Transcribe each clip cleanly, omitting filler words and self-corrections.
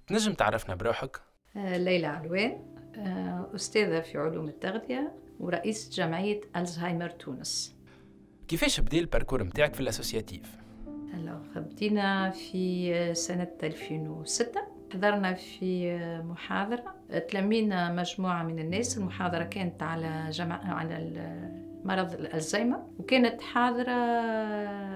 تنجم تعرفنا بروحك؟ ليلى علوان، أستاذة في علوم التغذية ورئيسة جمعية ألزهايمر تونس. كيفاش بدأ الباركور متاعك في الأسوسياتيف؟ هلا بدينا في سنة 2006. حضرنا في محاضرة، تلمينا مجموعة من الناس. المحاضرة كانت على مرض الألزهايمر، وكانت حاضرة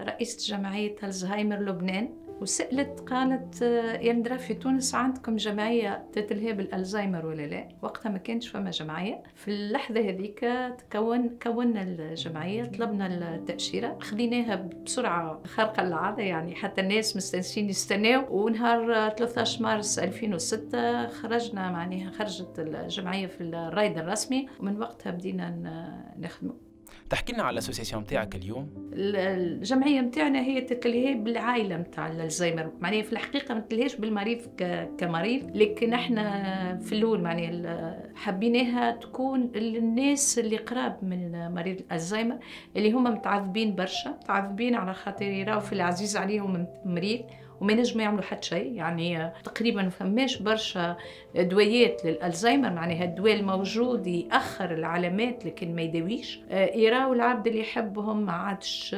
رئيسة جمعية ألزهايمر لبنان، وسألت قالت يا ندرا في تونس عندكم جمعية تتلهي بالألزهايمر ولا لا؟ وقتها ما كانش فما جمعية. في اللحظة هذيك كونا الجمعية، طلبنا التأشيرة، خديناها بسرعة خارقة العادة، يعني حتى الناس مستنسين يستناو. ونهار 13 مارس 2006 خرجت الجمعية في الرايد الرسمي، ومن وقتها بدينا نخدمه. تحكي لنا على الاسوسياسيون متاعك اليوم. الجمعيه متاعنا هي تتلهي بالعائله متاع الزهايمر، معناها في الحقيقه ما تتلهيش بالمريض كمريض، لكن احنا في الاول معناها حبيناها تكون الناس اللي قراب من مريض الزهايمر، اللي هم متعذبين برشا، متعذبين على خاطر يراو في العزيز عليهم مريض وما ينجموا يعملوا حتى شيء. يعني تقريبا ما فماش برشا ادويات للالزهايمر، معناها الدواء الموجود ياخر العلامات لكن ما يداويش. يراو العبد اللي يحبهم ما عادش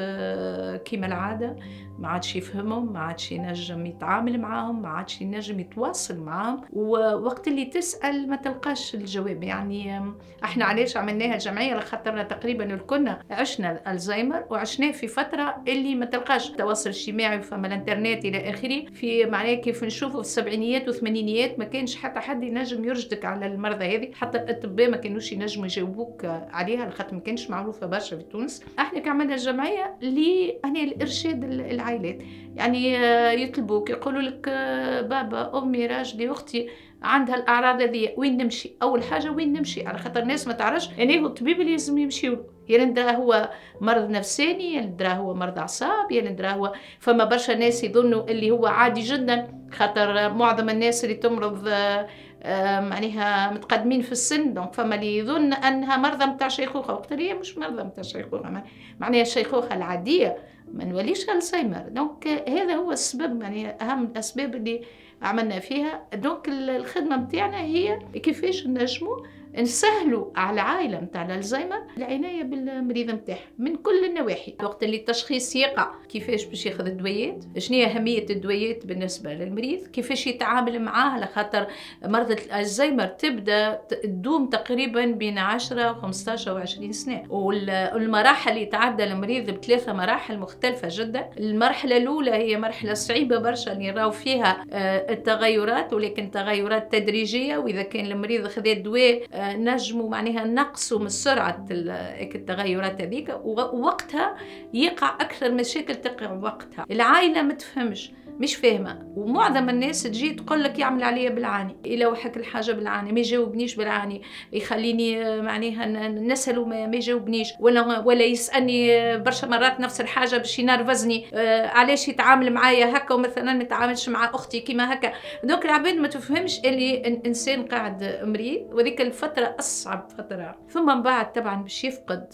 كيما العاده، ما عادش يفهمهم، ما عادش ينجم يتعامل معاهم، ما عادش ينجم يتواصل معاهم، ووقت اللي تسال ما تلقاش الجواب. يعني احنا علاش عملناها الجمعيه؟ لخاطرنا تقريبا الكلنا عشنا الالزهايمر، وعشناه في فتره اللي ما تلقاش التواصل الاجتماعي فما الانترنت الى اخره. في معناه كيف نشوفوا في السبعينيات والثمانينيات ما كانش حتى حد ينجم يرشدك على المرضى هذه، حتى الاطباء ما كانوش ينجموا يجاوبوك عليها، لخاطر ما كانش معروفه برشا في تونس. احنا كعملنا الجمعيه الارشاد العائلات، يعني يطلبوك يقولوا لك بابا امي راجلي اختي عندها الاعراض هذه، وين نمشي؟ اول حاجه وين نمشي؟ على خاطر الناس ما تعرفش يعني هو الطبيب اللي لازم يمشيوا له، يا ندرا هو مرض نفساني، يا ندرا هو مرض اعصاب، يا ندرا هو فما برشا ناس يظنوا اللي هو عادي جدا، خاطر معظم الناس اللي تمرض معناها متقدمين في السن، دونك فما اللي يظن انها مرضى نتاع شيخوخه، وقت هي مش مرضى نتاع شيخوخه، معناها الشيخوخه العاديه ما نوليش الزهايمر. دونك هذا هو السبب، يعني اهم الاسباب اللي عملنا فيها. دونك الخدمه نتاعنا هي كيفاش نجموا نسهلوا على العائله نتاع الزهايمر العنايه بالمريض نتاعها من كل النواحي. وقت اللي التشخيص يقع كيفاش باش ياخذ الدويات، شنو هي اهميه الدويات بالنسبه للمريض، كيفاش يتعامل معاه، لخاطر مرضى الزهايمر تبدا تدوم تقريبا بين 10 15 و20 سنه، والمراحل يتعدى المريض بثلاثه مراحل مختلفه جدا. المرحله الاولى هي مرحله صعيبه برشا اللي نراو فيها التغيرات، ولكن تغيرات تدريجيه، واذا كان المريض خذ الدواء نجموا معناها نقصوا من سرعة التغيرات هذيك، ووقتها يقع أكثر مشاكل تقع وقتها. العائلة ما تفهمش، مش فاهمة، ومعظم الناس تجي تقول لك يعمل عليا بالعاني، إلا وحك الحاجة بالعاني ما يجاوبنيش بالعاني، يخليني معناها نسأله ما يجاوبنيش، ولا يسألني برشا مرات نفس الحاجة باش ينرفزني، علاش يتعامل معايا هكا ومثلا ما يتعاملش مع أختي كيما هكا. دوك العباد ما تفهمش اللي الإنسان قاعد مريض، وذيك الفترة أصعب فترة. ثم من بعد طبعا باش يفقد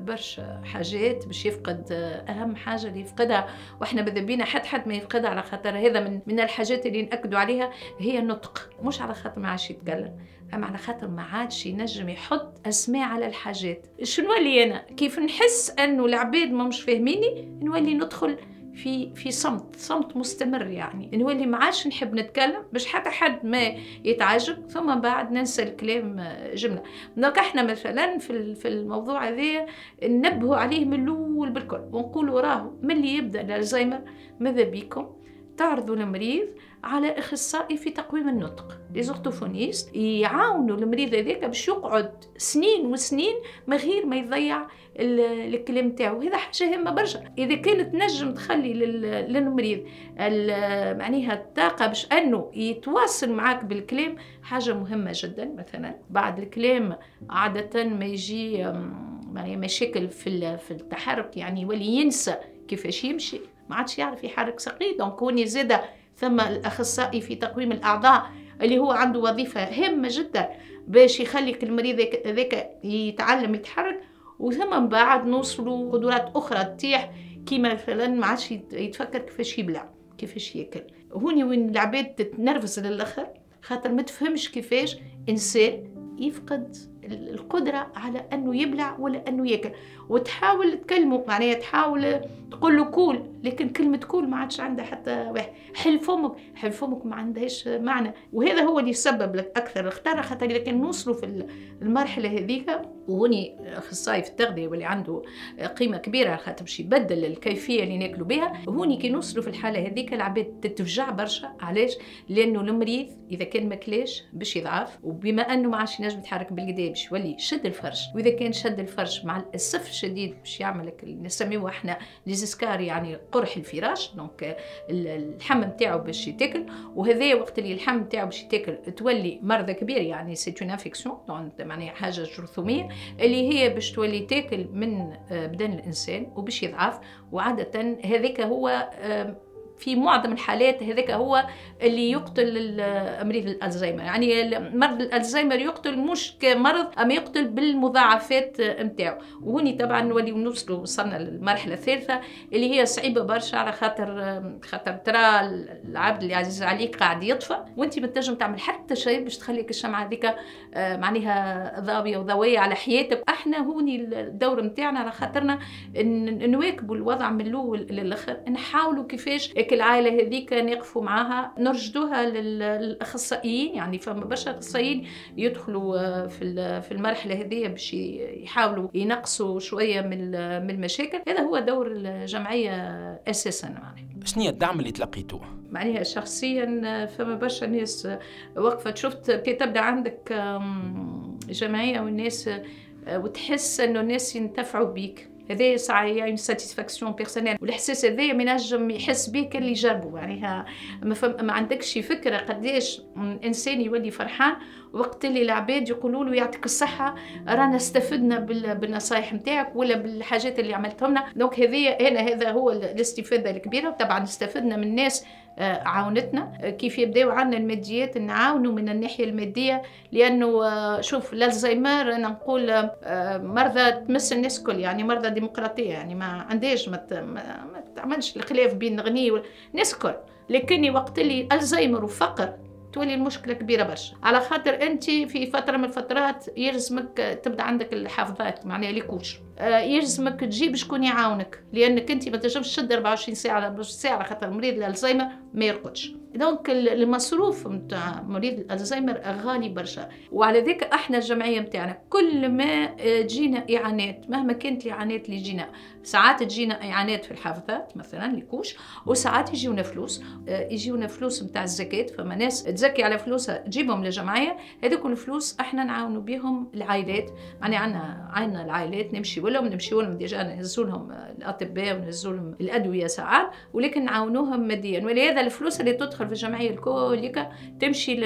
برشا حاجات، باش يفقد أهم حاجة اللي يفقدها، وإحنا ماذا بينا حد ما يفقدها، على خاطر هذا من الحاجات اللي نأكدوا عليها هي النطق، مش على خاطر ما عادش يتكلم، أما على خاطر ما عادش ينجم يحط أسماء على الحاجات. شنو نولي أنا كيف نحس أنه العباد ما مش فاهميني، نولي ندخل في صمت مستمر، يعني نولي ما عادش نحب نتكلم باش حتى حد ما يتعجب، ثم بعد ننسى الكلام جمله. دونك احنا مثلا في الموضوع هذا ننبهوا عليه من الاول بالكل، ونقولوا راهو من اللي يبدا الزهايمر ماذا بيكم تعرضوا المريض على اخصائي في تقويم النطق، ليزورتوفونيست، يعاونوا المريض هذاك باش يقعد سنين وسنين من غير ما يضيع الكلام تاعو. هذا حاجه هامه برشا، اذا كانت نجم تخلي للمريض معناها الطاقه باش انه يتواصل معاك بالكلام، حاجه مهمه جدا. مثلا بعد الكلام عاده ما يجي يعني مشاكل في التحرك، يعني يولي ينسى كيفاش يمشي، ما عادش يعرف يحرك ساقيه. دونك هوني زاده ثم الاخصائي في تقويم الاعضاء اللي هو عنده وظيفه هامه جدا باش يخليك المريض ذاك يتعلم يتحرك. وثم من بعد نوصلوا قدرات اخرى تتيح، كيما مثلا ما عادش يتفكر كيفاش يبلع، كيفاش ياكل، هوني وين العباد تتنرفز للاخر خاطر ما تفهمش كيفاش انسان يفقد القدرة على أنه يبلع ولا أنه يأكل، وتحاول تكلمه معناها تحاول تقول له كول، لكن كلمة كول ما عادش عندها حتى واحد. حل فمك، حل فمك ما عندهاش معنى، وهذا هو اللي يسبب لك أكثر الخطر. خاطر إذا كان نوصلوا في المرحلة هذيك، وهوني أخصائي في التغذية واللي عنده قيمة كبيرة خاطر باش يبدل الكيفية اللي ناكلوا بها، هوني كي نوصلوا في الحالة هذيك العباد تتفجع برشا. علاش؟ لأنه المريض إذا كان ماكلاش باش يضعف، وبما أنه ما عادش ينجم يتحرك بالقدا باش يولي شد الفرش، واذا كان شد الفرش مع الاسف الشديد باش يعمل لك نسميوه احنا ليزسكار، يعني قرح الفراش. دونك اللحم نتاعو باش يتاكل، وهذا وقت اللي اللحم نتاعو باش يتاكل تولي مرض كبير، يعني سي اون انفيكسيون، معناها حاجه جرثوميه اللي هي باش تولي تاكل من بدن الانسان وباش يضعف. وعاده هذاك هو في معظم الحالات هذاك هو اللي يقتل مريض الألزهايمر. يعني مرض الألزهايمر يقتل مش كمرض، أما يقتل بالمضاعفات نتاعو. وهوني طبعا نولي وصلنا للمرحلة الثالثة اللي هي صعيبة برشا، على خاطر ترى العبد اللي عزيز عليك قاعد يطفى، وانت ما تنجم تعمل حتى شيء باش تخليك الشمعة هذيك معناها ضاوية وضوية على حياتك. احنا هوني الدور نتاعنا على خاطرنا نواكبوا الوضع من الأول للآخر، نحاولوا كيفاش العائلة هذيك نقفوا معها، نرشدوها للأخصائيين. يعني فما برشا أخصائيين يدخلوا في المرحلة هذه باش يحاولوا ينقصوا شوية من المشاكل. هذا هو دور الجمعية أساسا. يعني شنو الدعم اللي تلقيتوه؟ معناها شخصيا فما برشا ناس وقفت، شفت كي تبدا عندك جمعية والناس وتحس انه الناس ينتفعوا بيك، هذا ساعي يعني ساتيسفاكسيون بيرسونيل، والاحساس هذا ما ينجم يحس به كان اللي جربه. يعني ما عندكش فكره قداش انسان يولي فرحان وقت اللي العباد يقولوا له يعطيك الصحه رانا استفدنا بالنصائح نتاعك ولا بالحاجات اللي عملتهم لنا. دونك هذا هو الاستفاده الكبيره. طبعا استفدنا من ناس عاونتنا كيف يبداو عندنا الماديات، نعاونوا من الناحيه الماديه، لانه شوف الزهايمر انا نقول مرضى تمس الناس كل، يعني مرضى ديمقراطيه، يعني ما عندهاش ما تعملش الخلاف بين غني والناس كل. لكن وقت اللي الزهايمر وفقر تولي المشكله كبيره برشا، على خاطر انت في فتره من الفترات يلزمك تبدا عندك الحافظات معناها ليكوش، يلزمك تجيب شكون يعاونك، لانك انت ما تنجمش تشد 24 ساعه على 24 ساعه، على خاطر مريض الزهايمر ما يرقدش. دونك المصروف نتاع مريض الزهايمر غالي برشا. وعلى ذاك احنا الجمعيه نتاعنا كل ما تجينا اعانات، مهما كانت الاعانات اللي تجينا، ساعات تجينا اعانات في الحافظات مثلا ليكوش، وساعات يجيونا فلوس، يجيونا فلوس نتاع الزكاه. فما ناس تزكي على فلوسها تجيبهم للجمعيه، هذوك الفلوس احنا نعاونوا بهم العائلات. يعني عندنا العائلات نمشي لهم ديجا نهزوا لهم الاطباء ونهزوا لهم الادويه ساعات، ولكن نعاونوهم ماديا. ولهذا الفلوس اللي تدخل في الجمعيه الكل تمشي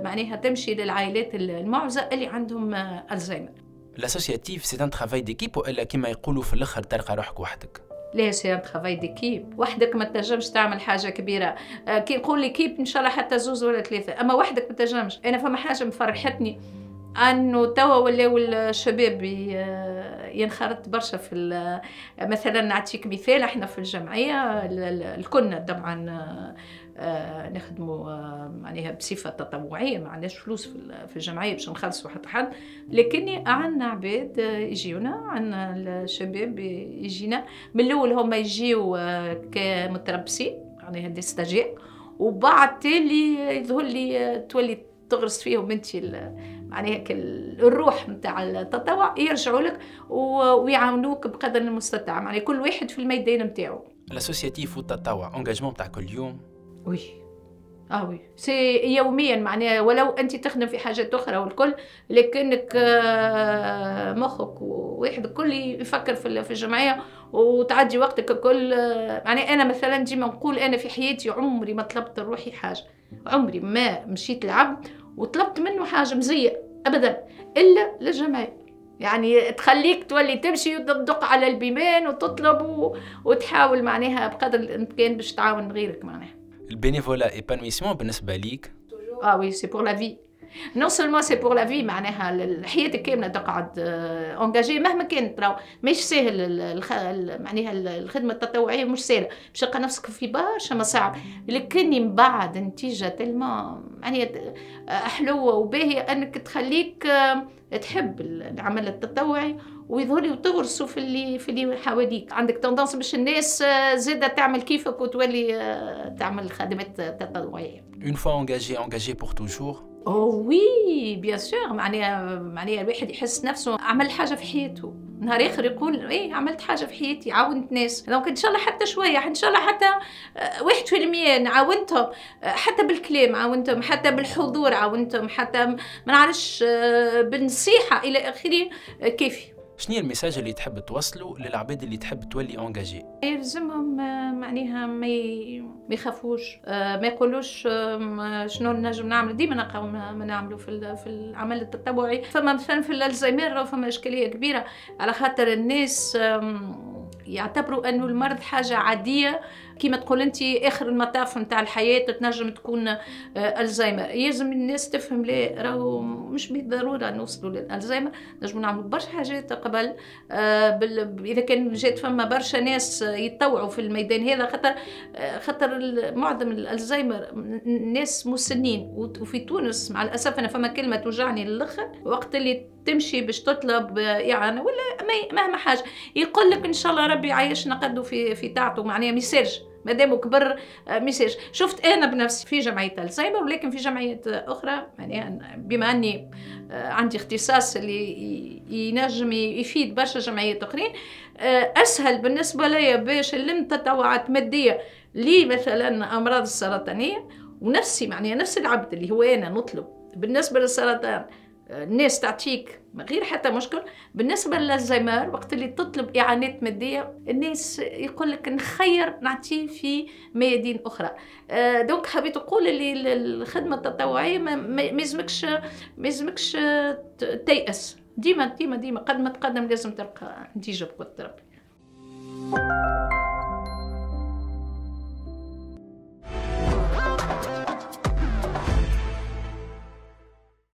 معناها تمشي للعائلات المعوزه اللي عندهم الزهايمر. الاسوسياتيف سي ان ترافاي ديكيب ولا كما يقولوا في الاخر تلقى روحك وحدك؟ لا، سي ان ترافاي ديكيب. وحدك ما تنجمش تعمل حاجه كبيره. كي نقول ليكيب ان شاء الله حتى زوز ولا ثلاثه، اما وحدك ما تنجمش. انا فما حاجه مفرحتني انه توا ولاو الشباب ينخرط برشا في مثلا نعطيك مثال، احنا في الجمعيه الكلنا طبعا نخدموا معناها بصفه تطوعيه، ما عندناش فلوس في الجمعيه باش نخلصوا حد، لكن عندنا عباد يجيونا، عندنا الشباب يجينا من الاول هما يجيو كمتربصين يعني هذي ستاجير، وبعد تالي يظهر لي تولي تغرس فيهم انت معناها الروح نتاع التطوع، يرجعوا لك ويعاونوك بقدر المستطاع، يعني كل واحد في الميدان نتاعو. الاسوسياتيف والتطوع انجاجمون تاع كل يوم؟ وي وي سي يوميا، معناها ولو انت تخدم في حاجات اخرى والكل، لكنك مخك واحد الكل يفكر في الجمعيه وتعدي وقتك الكل. يعني انا مثلا ديما نقول انا في حياتي عمري ما طلبت روحي حاجه، عمري ما مشيت لعبد وطلبت منه حاجه مزيه ابدا الا للجمعيه. يعني تخليك تولي تمشي وتدق على البيبان وتطلب وتحاول معناها بقدر الامكان باش تعاون غيرك. معناها البينيفولا ايبانويسمون بالنسبه ليك؟ وي سي بور لا في. نون سولمون سي بور لا في، معناها حياتك كامله تقعد انجاجي مهما كانت، راهو مش ساهل معناها الخدمه التطوعيه مش سهله، باش تلقى نفسك في برشا مصاعب، لكن من بعد نتيجه تلما معناها حلوه وباهيه انك تخليك تحب العمل التطوعي ويظهر وتغرسوا في اللي حواليك. عندك تندنس باش الناس زاده تعمل كيفك وتولي تعمل خدمات تطوعيه. Une fois engagé pour toujours. او وي بيان سور، معناها الواحد يحس نفسه عمل حاجه في حياته، نهار اخر يقول ايه عملت حاجه في حياتي، عاونت ناس، دونك ان شاء الله حتى شويه، ان شاء الله حتى 1% عاونتهم، حتى بالكلام عاونتهم، حتى بالحضور عاونتهم، حتى ما نعرفش بالنصيحه الى اخره، كيفي. شنو هي الميساج اللي تحب توصله للعباد اللي تحب تولي انجاجي؟ يلزمهم معناها ما يخافوش، ما يقولوش شنو نجم نعمل. ديما نلقاو ما نعملوا في العمل التطوعي. فما مثلا في الزهايمر فما اشكاليه كبيره، على خاطر الناس يعتبروا انه المرض حاجه عاديه، كيما تقول انت اخر المطاف نتاع الحياه تنجم تكون الزهايمر. يلزم الناس تفهم لا، راهو مش بالضروره نوصلوا للالزهايمر، نجموا نعملوا برشا حاجات قبل. اذا كان جات فما برشا ناس يتطوعوا في الميدان هذا، خاطر معظم الالزهايمر ناس مسنين. وفي تونس مع الاسف انا فما كلمه توجعني للاخر، وقت اللي تمشي باش تطلب إعانة ولا مهما حاجه يقول لك ان شاء الله ربي يعيشنا قدو في طاعته، معناها ميساج مادام كبر ميساج. شفت انا بنفسي في جمعيه الزهايمر، ولكن في جمعيات اخرى يعني بما اني عندي اختصاص اللي ينجم يفيد برشا جمعيات اخرين، اسهل بالنسبه لي باش نلم تطوعات ماديه لي مثلا امراض السرطانيه، ونفسي معناها نفس العبد اللي هو انا نطلب بالنسبه للسرطان الناس تعطيك من غير حتى مشكل. بالنسبه للزهايمر وقت اللي تطلب اعانات ماديه الناس يقول لك نخير نعطيه في ميادين اخرى. دونك حبيت نقول اللي الخدمه التطوعيه ما يلزمكش تيأس، ديما قد ما تقدم لازم تلقى نتيجه بقدر ربي.